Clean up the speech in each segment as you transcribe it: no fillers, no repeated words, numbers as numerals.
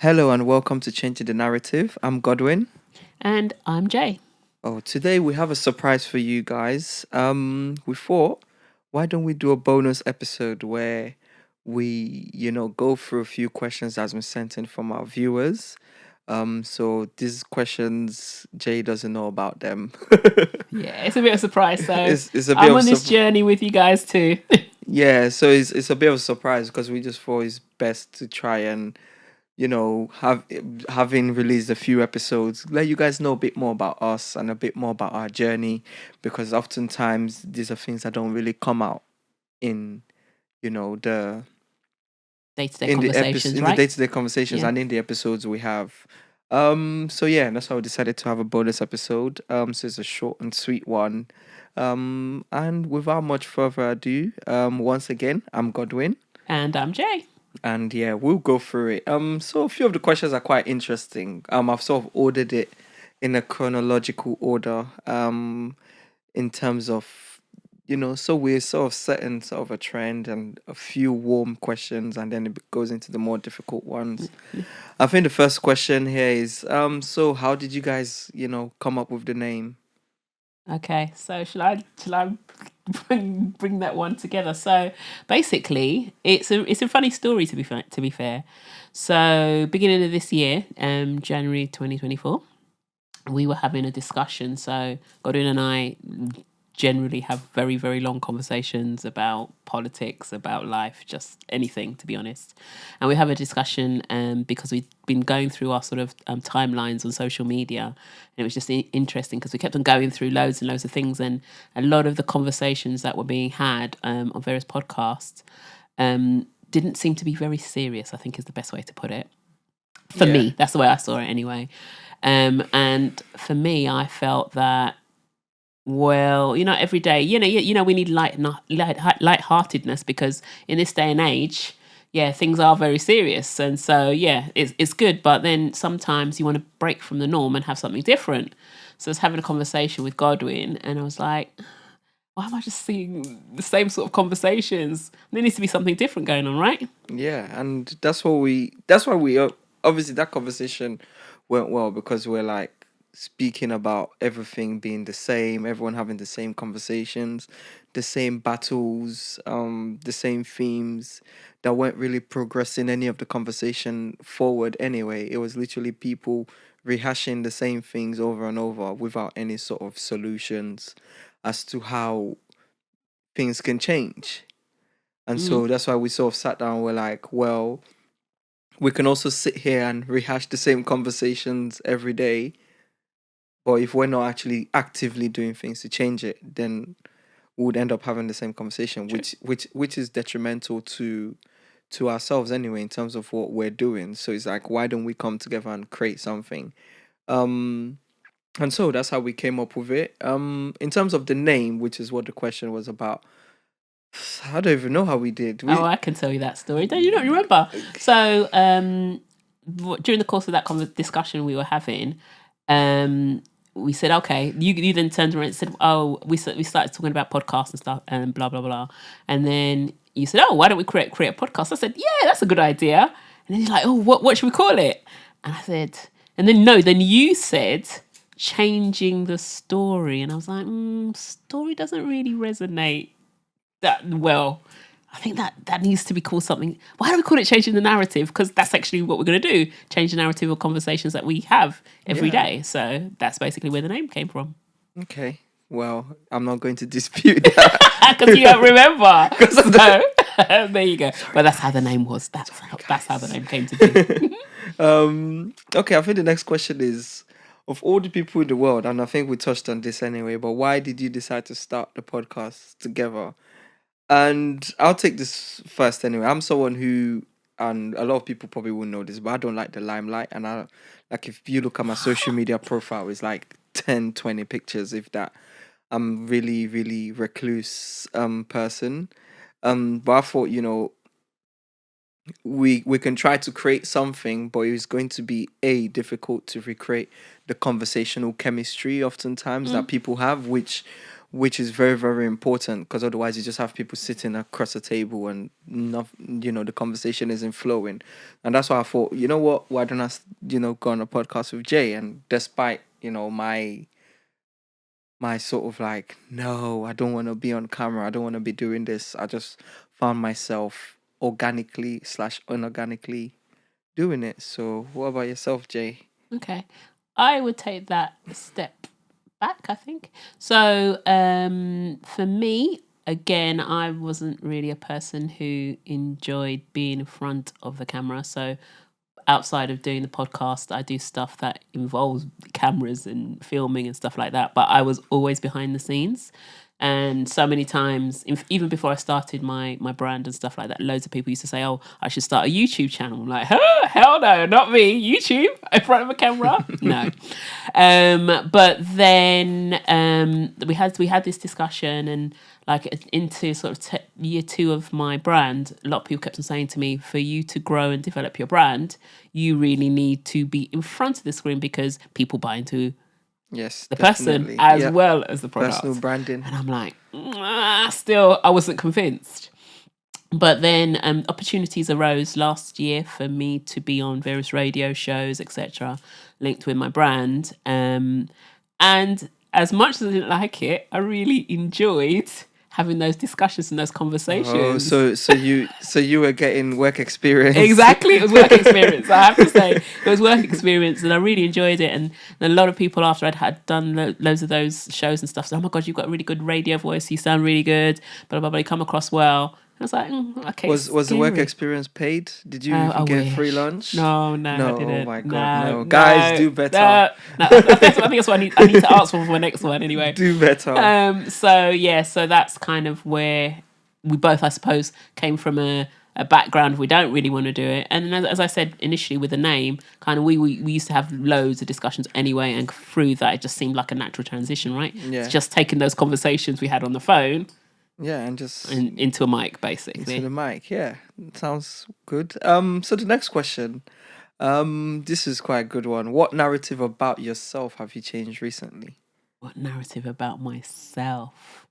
Hello and welcome to Changing the Narrative. I'm Godwin. And I'm Jay. Oh, today we have a surprise for you guys. We thought, why don't we do a bonus episode where we go through a few questions that's been sent in from our viewers. So these questions, Jay doesn't know about them. Yeah, it's a bit of a surprise. So It's a bit I'm of on this journey with you guys too. yeah. So it's a bit of a surprise because we just thought it's best to try and having released a few episodes, let you guys know a bit more about us and a bit more about our journey, because oftentimes these are things that don't really come out in the Day-to-day in the episode conversations, in the right? day-to-day conversations Yeah. and in the episodes we have. So yeah, that's why we decided to have a bonus episode. So it's a short and sweet one. And without much further ado, once again, I'm Godwin. And I'm Jay. And yeah, we'll go through it. So a few of the questions are quite interesting. I've sort of ordered it in a chronological order. In terms of, so we're sort of setting sort of a trend and a few warm questions, and then it goes into the more difficult ones. I think the first question here is, so how did you guys, come up with the name? Okay, so shall I bring that one together? So basically, it's a funny story to be fair. So beginning of this year, January 2024, we were having a discussion. So Godwin and I generally have very, very long conversations about politics, about life, just anything, to be honest. And we have a discussion because we've been going through our sort of timelines on social media. And it was just interesting because we kept on going through loads and loads of things. And a lot of the conversations that were being had on various podcasts didn't seem to be very serious, I think is the best way to put it. For Yeah. me, that's the way I saw it anyway. And for me, I felt that, well, every day, we need lightheartedness because in this day and age, yeah, things are very serious, and so yeah, it's good. But then sometimes you want to break from the norm and have something different. So I was having a conversation with Godwin, and I was like, why am I just seeing the same sort of conversations? There needs to be something different going on, right? Yeah, and that's why we obviously that conversation went well because we're like speaking about everything being the same, everyone having the same conversations, the same battles, the same themes that weren't really progressing any of the conversation forward anyway. It was literally people rehashing the same things over and over without any sort of solutions as to how things can change. And Mm. so that's why we sort of sat down. We're like, well, we can also sit here and rehash the same conversations every day. But if we're not actually actively doing things to change it, then we would end up having the same conversation, True. which is detrimental to ourselves anyway in terms of what we're doing. So it's like, why don't we come together and create something? Um, and so that's how we came up with it. In terms of the name, which is what the question was about, I don't even know how we did. Oh, We I can tell you that story. Don't you not remember? So during the course of that discussion we were having, we said, okay, you then turned around and said, oh, we started talking about podcasts and stuff and blah blah blah, and then you said, oh, why don't we create a podcast? I said, yeah, that's a good idea. And then you're like, oh, what should we call it? And I said, and then no, then you said changing the story, and I was like, story doesn't really resonate that well. I think that needs to be called something. Why do we call it changing the narrative? Because that's actually what we're going to do: change the narrative of conversations that we have every Yeah. day. So that's basically where the name came from. Okay. Well, I'm not going to dispute that. Because you don't remember. 'Cause of So there you go. But that's how the name was. That's how the name came to be. Okay, I think the next question is, of all the people in the world, and I think we touched on this anyway, but why did you decide to start the podcast together? And I'll take this first anyway. I'm someone who, and a lot of people probably won't know this, but I don't like the limelight. And I, like, if you look at my social media profile, it's like 10, 20 pictures, if that. I'm really, really recluse person. But I thought, we can try to create something, but it's going to be difficult to recreate the conversational chemistry oftentimes that people have, which which is very, very important, because otherwise you just have people sitting across the table and not, the conversation isn't flowing. And that's why I thought, you know what, why don't I, go on a podcast with Jay? And despite, my sort of like, no, I don't want to be on camera, I don't want to be doing this, I just found myself organically slash unorganically doing it. So what about yourself, Jay? Okay. I would take that a step back, I think. So for me, again, I wasn't really a person who enjoyed being in front of the camera. So outside of doing the podcast, I do stuff that involves cameras and filming and stuff like that. But I was always behind the scenes. And so many times, even before I started my brand and stuff like that, loads of people used to say, "Oh, I should start a YouTube channel." I'm like, huh, hell no, not me. YouTube in front of a camera? No. But then we had this discussion, and like into sort of year 2 of my brand, a lot of people kept on saying to me, for you to grow and develop your brand, you really need to be in front of the screen because people buy into Yes, the person definitely. as Yeah. well as the product. Personal branding. And I'm like, still, I wasn't convinced. But then opportunities arose last year for me to be on various radio shows, etc., linked with my brand. And as much as I didn't like it, I really enjoyed having those discussions and those Oh, conversations. so you were getting work experience. Exactly, it was work experience. I have to say, it was work experience, and I really enjoyed it. And a lot of people after I'd had done loads of those shows and stuff said, "Oh my god, you've got a really good radio voice. You sound really good. Blah blah blah. You come across well." I was like, okay. Was the work scary. experience paid? Did you Oh, even I get free wish. lunch? No, I No, oh didn't. my God, no. No, Guys, do better. No. I think that's what I need to ask for my next one anyway. Do better. So that's kind of where we both, I suppose, came from a background we don't really want to do it. And as I said initially with the name, kind of we used to have loads of discussions anyway, and through that it just seemed like a natural transition, right? Yeah. It's just taking those conversations we had on the phone Yeah, and just and into a mic, basically. into the mic. Yeah, sounds good. So the next question, this is quite a good one. What narrative about yourself have you changed recently? What narrative about myself?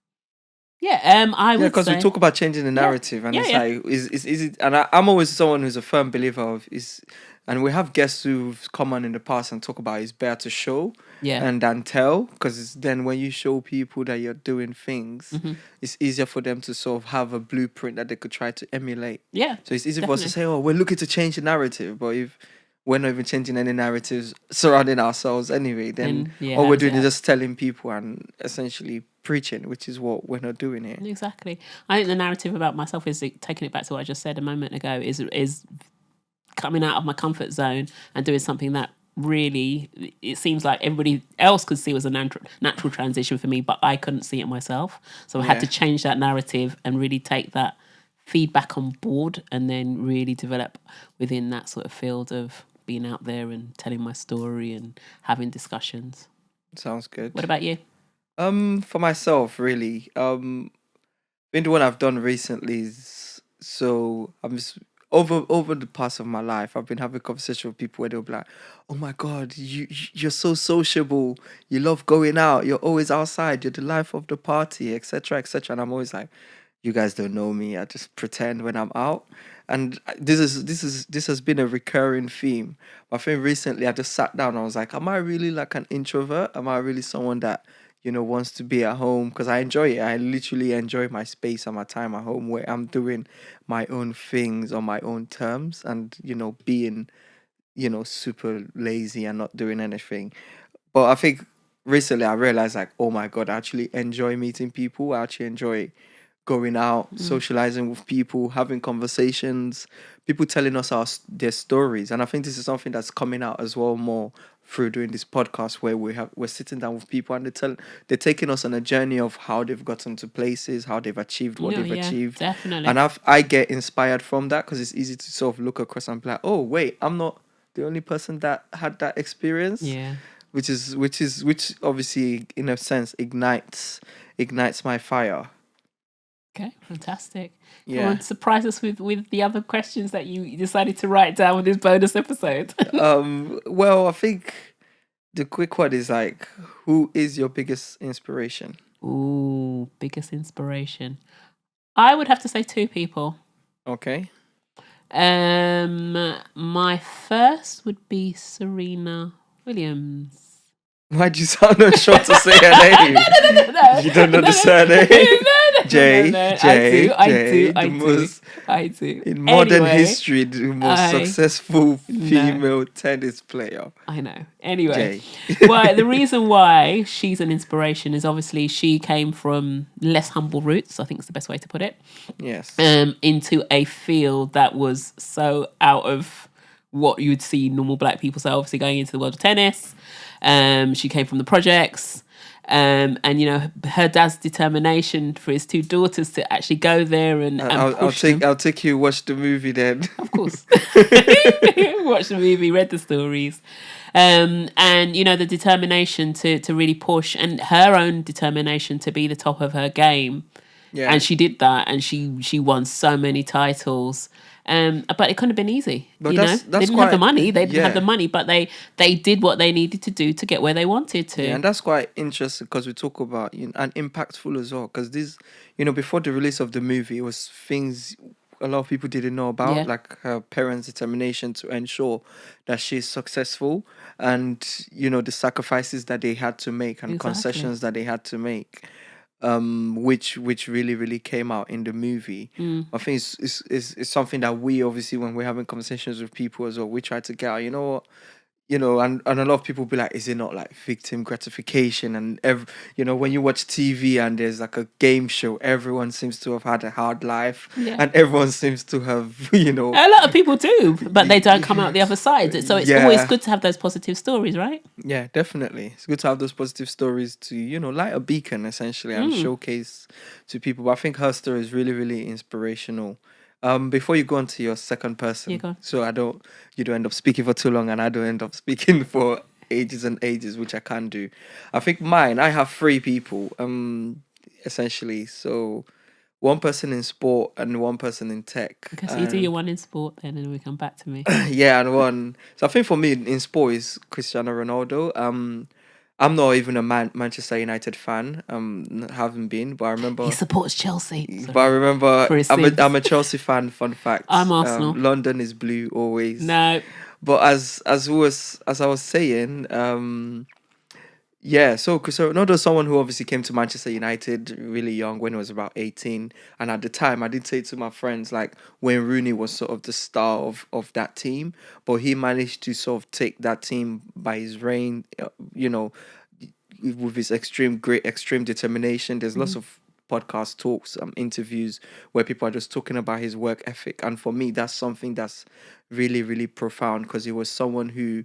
Yeah, I Yeah, would because we say, talk about changing the yeah, narrative, and yeah, it's yeah, like, is it? And I'm always someone who's a firm believer of is, and we have guests who've come on in the past and talk about it's better to show yeah, and than tell, because then when you show people that you're doing things, hmm it's easier for them to sort of have a blueprint that they could try to emulate. yeah, So it's easy for us to definitely. say, "Oh, we're looking to change the narrative," but if we're not even changing any narratives surrounding ourselves anyway, then And yeah, all how we're does it doing is help? just telling people and essentially preaching, which is what we're not doing here. Exactly. I think the narrative about myself is taking it back to what I just said a moment ago. Is coming out of my comfort zone and doing something that really it seems like everybody else could see was a natural transition for me, but I couldn't see it myself. So I had Yeah. to change that narrative and really take that feedback on board, and then really develop within that sort of field of being out there and telling my story and having discussions. Sounds good. What about you? For myself, really, I think the one I've done recently is, so I'm just over the past of my life, I've been having conversation with people where they'll be like, "Oh my God, you're so sociable. You love going out. You're always outside. You're the life of the party, etc., etc." And I'm always like, "You guys don't know me. I just pretend when I'm out." And this has been a recurring theme. I think recently I just sat down and I was like, am I really like an introvert? Am I really someone that, wants to be at home? Because I enjoy it. I literally enjoy my space and my time at home where I'm doing my own things on my own terms and, being, super lazy and not doing anything. But I think recently I realized like, oh my God, I actually enjoy meeting people. I actually enjoy going out, Mm. socializing with people, having conversations, people telling us their stories. And I think this is something that's coming out as well more through doing this podcast where we're sitting down with people and they're taking us on a journey of how they've gotten to places, how they've achieved what Yeah, they've yeah, achieved. definitely. And I get inspired from that because it's easy to sort of look across and be like, oh wait, I'm not the only person that had that experience, Yeah. which obviously in a sense ignites my fire. Okay, fantastic. Come Yeah. on, surprise us with the other questions that you decided to write down with this bonus episode. Well, I think the quick one is like, who is your biggest inspiration? Ooh, biggest inspiration. I would have to say two people. Okay. My first would be Serena Williams. Why'd you sound unsure to say her name? No, You don't know no, the no, surname? no, J, no. J, J, the I do, most, I do. in modern Anyway, history, the most I successful no, female tennis player. I know. Anyway, J. why the reason why she's an inspiration is obviously she came from less humble roots. I think is the best way to put it. Yes. Into a field that was so out of what you would see normal black people. So obviously going into the world of tennis, she came from the projects. And you know her dad's determination for his two daughters to actually go there and push them. I'll take you watch the movie then. Of course, watch the movie, read the stories, and you know the determination to really push and her own determination to be the top of her game, Yeah. and she did that, and she won so many titles. But it couldn't have been easy. But You know, they that's didn't have the quite money. They didn't have the yeah. money, but they did what they needed to do to get where they wanted Yeah, to. and that's quite interesting because we talk about and impactful as well. Because this, before the release of the movie, it was things a lot of people didn't know about, Yeah, like her parents' determination to ensure that she's successful, and the sacrifices that they had to make and exactly. concessions that they had to make, which really really came out in the movie. Mm. I think it's something that we obviously when we're having conversations with people as well, we try to get out. You know what? And a lot of people be like, is it not like victim gratification? And when you watch TV and there's like a game show, everyone seems to have had a hard life, Yeah. and everyone seems to have, A lot of people do, but they don't come out the other side. So it's always yeah, good to have those positive stories, right? yeah, definitely. It's good to have those positive stories to, light a beacon essentially and Mm. showcase to people. But I think her story is really, really inspirational. Before you go on to your second You person, go. so you don't end up speaking for too long and I don't end up speaking for ages and ages, which I can do. I think I have three people, essentially. So one person in sport and one person in tech. Okay, so you do your And one in sport then, and we come back to me. yeah, and one. So I think for me in sport is Cristiano Ronaldo. I'm not even a Manchester United fan. Haven't been, but I He remember. supports Chelsea. But I Sorry remember for his I'm sins. a Chelsea fan. Fun fact. I'm Arsenal. London is blue always. No. But as I was saying, yeah, so Cristiano Ronaldo is someone who obviously came to Manchester United really young when he was about 18. And at the time, I did say to my friends, like, Wayne Rooney was sort of the star of that team, but he managed to sort of take that team by his reign, with his extreme determination. There's lots Mhm. of podcast talks, interviews where people are just talking about his work ethic. And for me, that's something that's really, really profound because he was someone who,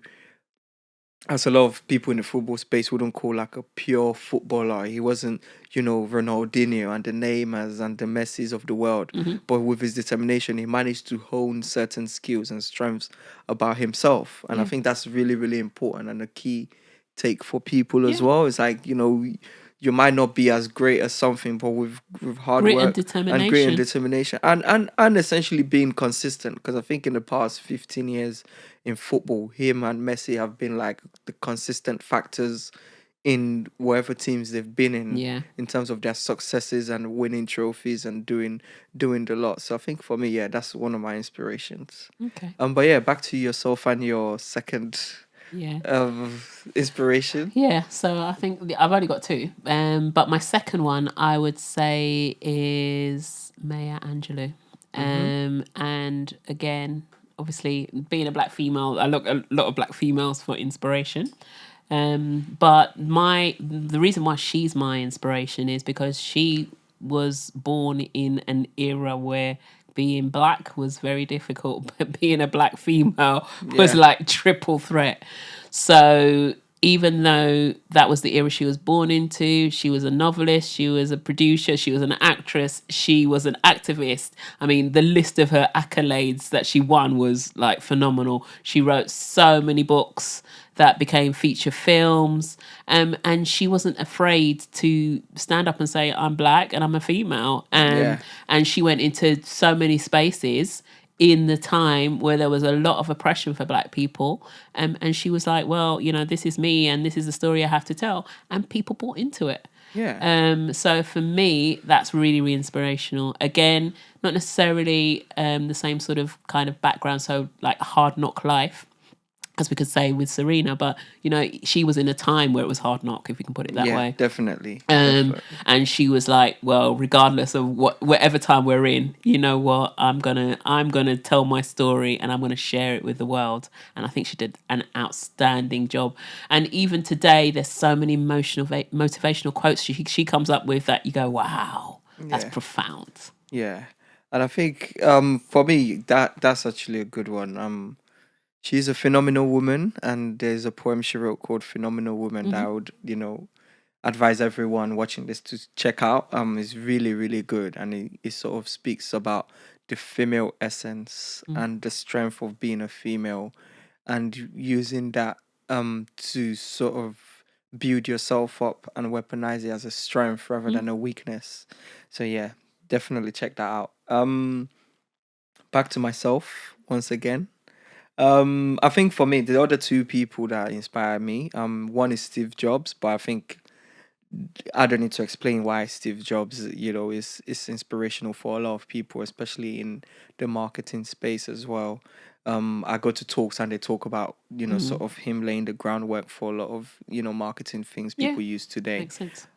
as a lot of people in the football space wouldn't call like a pure footballer. He wasn't, Ronaldinho and the Neymars and the Messis of the world. Mhm. But with his determination, he managed to hone certain skills and strengths about himself. And I Yeah. think that's really, really important and a key take for people as Yeah. well. It's like, you might not be as great as something, but with hard Grit and work and grit and determination. determination and essentially being consistent. Because I think in the past 15 years in football, him and Messi have been like the consistent factors in whatever teams they've been Yeah. in terms of their successes and winning trophies and doing the lot. So I think for me, yeah, that's one of my inspirations. Okay. But yeah, back to yourself and your second Yeah. um inspiration. Yeah. So I think I've only got two. But my second one I would say is Maya Angelou. Mm-hmm. And again, obviously being a black female, I look a lot of black females for inspiration. But the reason why she's my inspiration is because she was born in an era where being black was very difficult, but being a black female was Yeah. like triple threat. So even though that was the era she was born into, she was a novelist, she was a producer, she was an actress, she was an activist. I mean, the list of her accolades that she won was like phenomenal. She wrote so many books that became feature films, and she wasn't afraid to stand up and say, I'm black and I'm a female. Yeah. And she went into so many spaces in the time where there was a lot of oppression for black people, and she was like, well, this is me and this is the story I have to tell, and people bought into it. Yeah. So for me, that's really, really inspirational. Again, not necessarily the same sort of kind of background, so like hard knock life, as we could say with Serena, but she was in a time where it was hard knock, if we can put it that Yeah, way. definitely. Definitely. And she was like, well, regardless of whatever time we're in, you know what, I'm gonna tell my story and I'm gonna share it with the world. And I think she did an outstanding job. And even today, there's so many motivational quotes she comes up with that you go, wow, that's Yeah. profound. Yeah. And I think for me that's actually a good one. She's a phenomenal woman, and there's a poem she wrote called Phenomenal Woman that I would, advise everyone watching this to check out. It's really, really good, and it sort of speaks about the female essence and the strength of being a female, and using that to sort of build yourself up and weaponize it as a strength rather than a weakness. So yeah, definitely check that out. Back to myself once again. I think for me, the other two people that inspire me, one is Steve Jobs, but I think I don't need to explain why Steve Jobs, is inspirational for a lot of people, especially in the marketing space as well. I go to talks and they talk about, sort of him laying the groundwork for a lot of, marketing things Yeah, people use today. makes sense.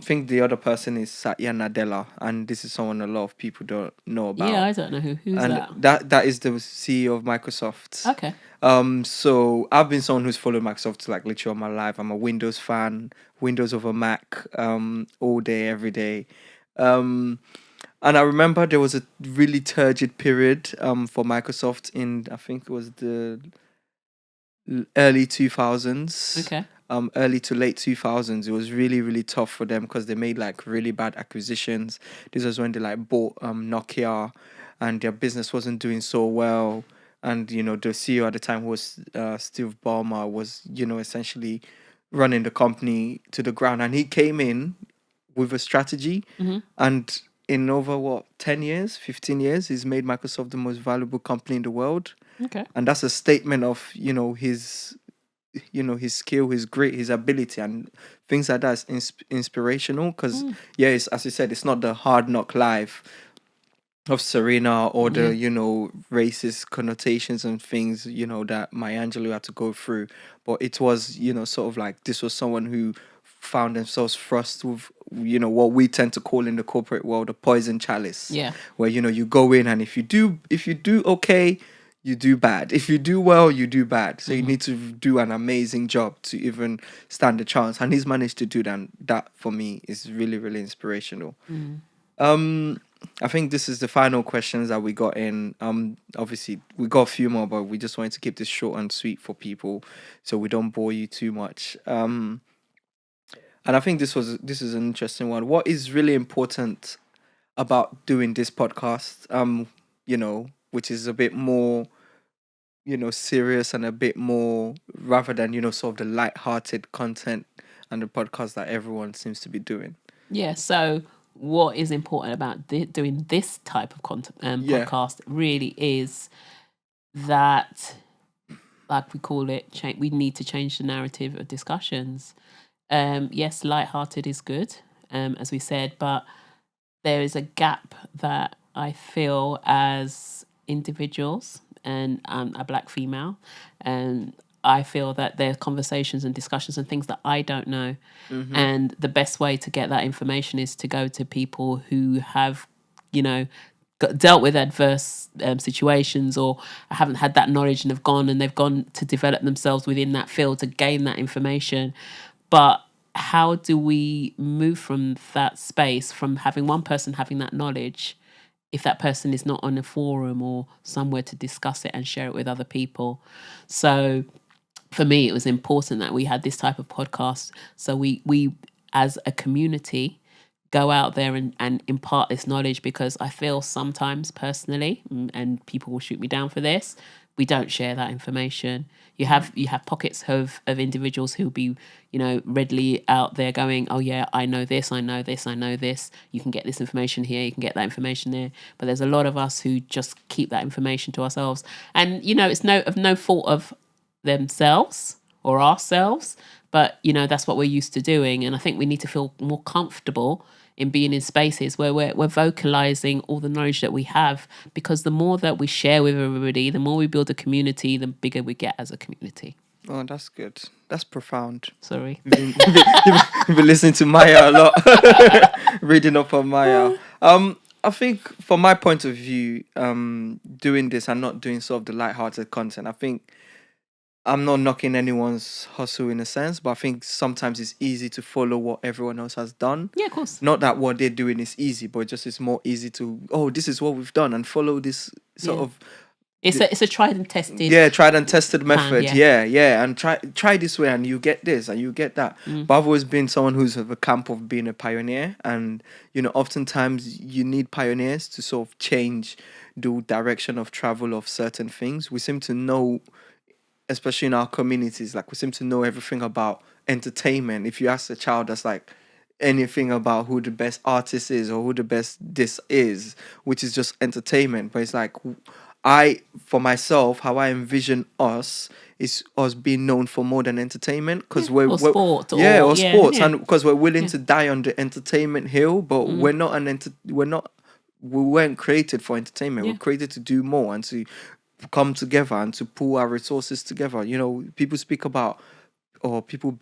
Think the other person is Satya Nadella, and this is someone a lot of people don't know Yeah, about. I don't know who's And that. that is the CEO of Microsoft. Okay. So I've been someone who's followed Microsoft like literally all my life. I'm a Windows fan, Windows over Mac, all day, every day. Um, and I remember there was a really turgid period for Microsoft in, I think it was the early 2000s, Okay. early to late 2000s. It was really, really tough for them because they made like really bad acquisitions. This was when they like bought Nokia, and their business wasn't doing so well. And the CEO at the time, who was Steve Ballmer, was essentially running the company to the ground, and he came in with a strategy, and in over what, 10 years, 15 years, he's made Microsoft the most valuable company in the world. Okay. And that's a statement of his skill, his grit, his ability, and things like that is inspirational. Because yeah, it's, as you said, it's not the hard knock life of Serena, or the Yeah. racist connotations and things that Maya Angelou had to go through, but it was sort of like, this was someone who found themselves thrust with what we tend to call in the corporate world a poison chalice, Yeah. where you go in, and if you do okay, you do bad. If you do well, you do bad. So you need to do an amazing job to even stand a chance, and he's managed to do that. And that for me is really, really inspirational. um, I think this is the final questions that we got in. Obviously we got a few more, but we just wanted to keep this short and sweet for people, so we don't bore you too much. And I think this is an interesting one. What is really important about doing this podcast? Which is a bit more, serious, and a bit more, rather than sort of the light-hearted content and the podcast that everyone seems to be doing. Yeah. So, what is important about doing this type of content Yeah. podcast really is that, like we call it, we need to change the narrative of discussions. Yes, light-hearted is good, as we said, but there is a gap that I feel as individuals, and I'm a black female, and I feel that there are conversations and discussions and things that I don't know. And the best way to get that information is to go to people who have, you know, dealt with adverse situations, or haven't had that knowledge and have gone and they've gone to develop themselves within that field to gain that information. But how do we move from that space, from having one person having that knowledge, if that person is not on a forum or somewhere to discuss it and share it with other people? So for me, it was important that we had this type of podcast, so we as a community go out there and impart this knowledge, because I feel sometimes personally, and people will shoot me down for this, we don't share that information. You have pockets of individuals who'll be, readily out there going, oh yeah, I know this, I know this, I know this. You can get this information here, you can get that information there. But there's a lot of us who just keep that information to ourselves. And it's no fault of themselves or ourselves, But, that's what we're used to doing. And I think we need to feel more comfortable in being in spaces where we're vocalizing all the knowledge that we have, because the more that we share with everybody, the more we build a community, the bigger we get as a community. Oh, that's good. That's profound. Sorry. You've been listening to Maya a lot, reading up on Maya. I think from my point of view, doing this and not doing sort of the light-hearted content, I think I'm not knocking anyone's hustle in a sense, but I think sometimes it's easy to follow what everyone else has done. Yeah, of course. Not that what they're doing is easy, but just it's more easy to, oh, this is what we've done and follow this sort Yeah. of It's a tried and tested. tried and tested method. yeah. Yeah, and try this way and you get this and you get that. But I've always been someone who's of a camp of being a pioneer, and oftentimes you need pioneers to sort of change the direction of travel of certain things. We seem to know, especially in our communities, like we seem to know everything about entertainment. If you ask a child that's like anything about who the best artist is or who the best this is, which is just entertainment. But it's like for myself, how I envision us is us being known for more than entertainment, because Or sport. or sports, Yeah. and because we're willing to die on the entertainment hill, but we're not we weren't created for entertainment. Yeah. We're created to do more and to come together and to pool our resources together. People speak about, or people,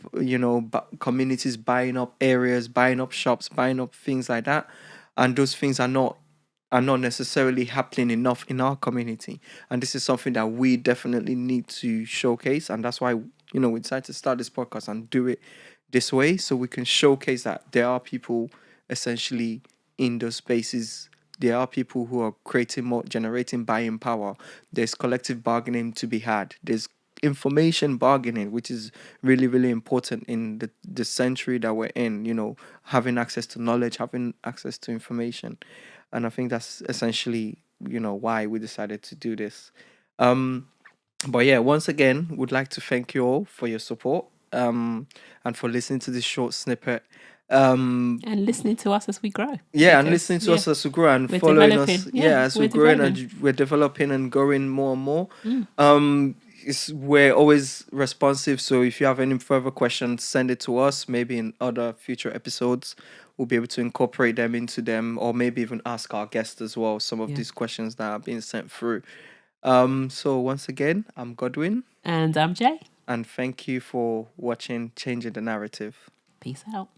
communities buying up areas, buying up shops, buying up things like that, and those things are not necessarily happening enough in our community. And this is something that we definitely need to showcase, and that's why we decided to start this podcast and do it this way, so we can showcase that there are people essentially in those spaces. There are people who are creating more, generating buying power. There's collective bargaining to be had. There's information bargaining, which is really, really important in the century that we're in, having access to knowledge, having access to information. And I think that's essentially, why we decided to do this. But yeah, once again, would like to thank you all for your support, and for listening to this short snippet. And listening to us as we grow. Yeah, and Because, listening to us as we grow and we're following us. developing. Yeah, as we're growing developing. and we're developing and growing more and more. We're always responsive. So if you have any further questions, send it to us. Maybe in other future episodes, we'll be able to incorporate them into them, or maybe even ask our guests as well some of Yeah. these questions that are being sent through. So once again, I'm Godwin, And I'm Jay. and thank you for watching Changing the Narrative. Peace out.